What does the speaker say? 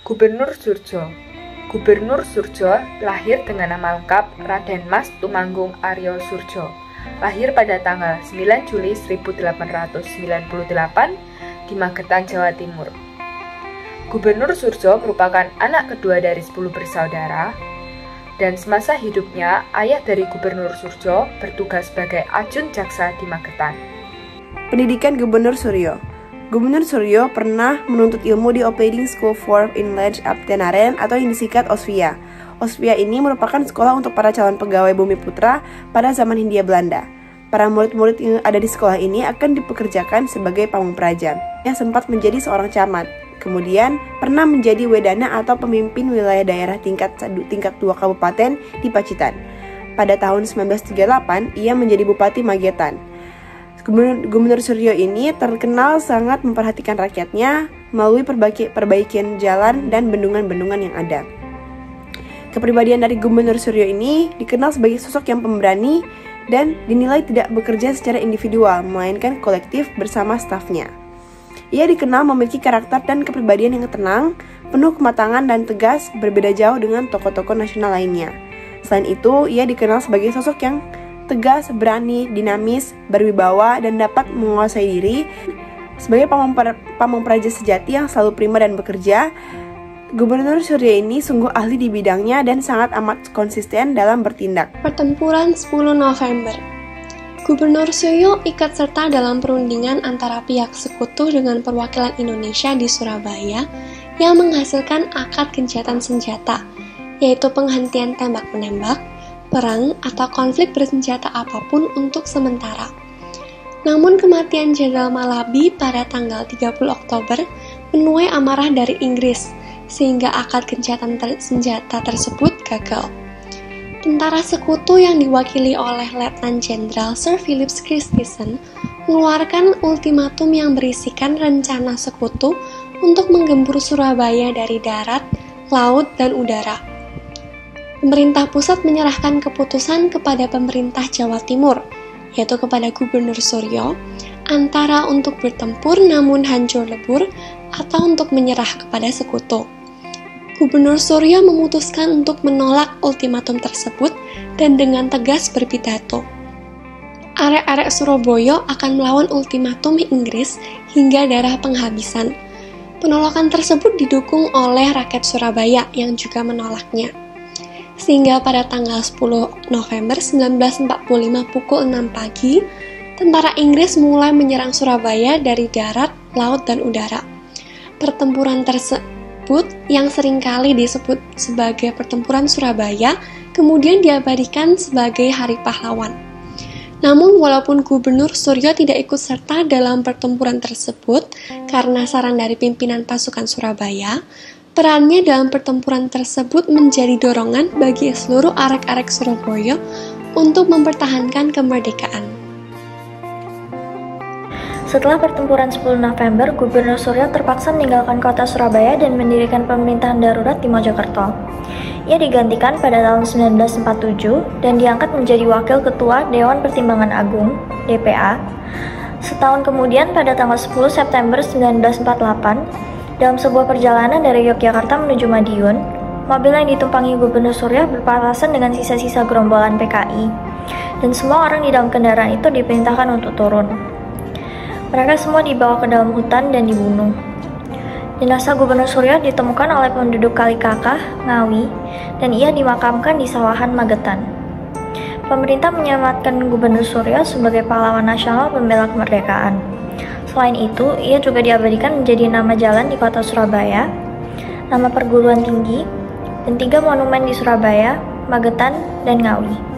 Gubernur Surjo. Gubernur Surjo lahir dengan nama lengkap Raden Mas Tumanggung Aryo Surjo. Lahir pada tanggal 9 Juli 1898 di Magetan, Jawa Timur. Gubernur Surjo merupakan anak kedua dari 10 bersaudara, dan semasa hidupnya ayah dari Gubernur Surjo bertugas sebagai ajun jaksa di Magetan. Pendidikan Gubernur Suryo. Gubernur Suryo pernah menuntut ilmu di Opleiding School for Inlandse Ambtenaren atau yang disingkat OSVIA. OSVIA ini merupakan sekolah untuk para calon pegawai Bumi Putra pada zaman Hindia Belanda. Para murid-murid yang ada di sekolah ini akan dipekerjakan sebagai pamong praja yang sempat menjadi seorang camat. Kemudian pernah menjadi wedana atau pemimpin wilayah daerah tingkat 2 kabupaten di Pacitan. Pada tahun 1938, ia menjadi Bupati Magetan. Gubernur Suryo ini terkenal sangat memperhatikan rakyatnya melalui perbaikan jalan dan bendungan-bendungan yang ada. Kepribadian dari Gubernur Suryo ini dikenal sebagai sosok yang pemberani dan dinilai tidak bekerja secara individual, melainkan kolektif bersama stafnya. Ia dikenal memiliki karakter dan kepribadian yang tenang, penuh kematangan dan tegas, berbeda jauh dengan tokoh-tokoh nasional lainnya. Selain itu, ia dikenal sebagai sosok yang tegas, berani, dinamis, berwibawa, dan dapat menguasai diri. Sebagai pamong praja sejati yang selalu prima dan bekerja, Gubernur Suryo ini sungguh ahli di bidangnya dan sangat amat konsisten dalam bertindak. Pertempuran 10 November. Gubernur Suryo ikut serta dalam perundingan antara pihak sekutu dengan perwakilan Indonesia di Surabaya yang menghasilkan akad gencatan senjata, yaitu penghentian tembak-menembak, perang atau konflik bersenjata apapun untuk sementara. Namun kematian Jenderal Malabi pada tanggal 30 Oktober menuai amarah dari Inggris, sehingga akad gencatan senjata tersebut gagal. Tentara sekutu yang diwakili oleh Letnan Jenderal Sir Philip Christison mengeluarkan ultimatum yang berisikan rencana sekutu untuk menggempur Surabaya dari darat, laut, dan udara. Pemerintah pusat menyerahkan keputusan kepada pemerintah Jawa Timur, yaitu kepada Gubernur Suryo, antara untuk bertempur namun hancur lebur atau untuk menyerah kepada sekutu. Gubernur Suryo memutuskan untuk menolak ultimatum tersebut dan dengan tegas berpidato. Arek-arek Surabaya akan melawan ultimatum Inggris hingga darah penghabisan. Penolakan tersebut didukung oleh rakyat Surabaya yang juga menolaknya. Sehingga pada tanggal 10 November 1945 pukul 6 pagi, tentara Inggris mulai menyerang Surabaya dari darat, laut, dan udara. Pertempuran tersebut yang seringkali disebut sebagai Pertempuran Surabaya kemudian diabadikan sebagai Hari Pahlawan. Namun walaupun Gubernur Suryo tidak ikut serta dalam pertempuran tersebut karena saran dari pimpinan pasukan Surabaya, perannya dalam pertempuran tersebut menjadi dorongan bagi seluruh arek-arek Surabaya untuk mempertahankan kemerdekaan. Setelah pertempuran 10 November, Gubernur Suryo terpaksa meninggalkan kota Surabaya dan mendirikan pemerintahan darurat di Mojokerto. Ia digantikan pada tahun 1947 dan diangkat menjadi Wakil Ketua Dewan Pertimbangan Agung (DPA). Setahun kemudian, pada tanggal 10 September 1948, dalam sebuah perjalanan dari Yogyakarta menuju Madiun, mobil yang ditumpangi Gubernur Suryo berpapasan dengan sisa-sisa gerombolan PKI, dan semua orang di dalam kendaraan itu diperintahkan untuk turun. Mereka semua dibawa ke dalam hutan dan dibunuh. Jenazah Gubernur Suryo ditemukan oleh penduduk Kalikakah, Ngawi, dan ia dimakamkan di Sawahan, Magetan. Pemerintah menyematkan Gubernur Suryo sebagai pahlawan nasional pembela kemerdekaan. Selain itu, ia juga diabadikan menjadi nama jalan di kota Surabaya, nama perguruan tinggi, dan 3 monumen di Surabaya, Magetan, dan Ngawi.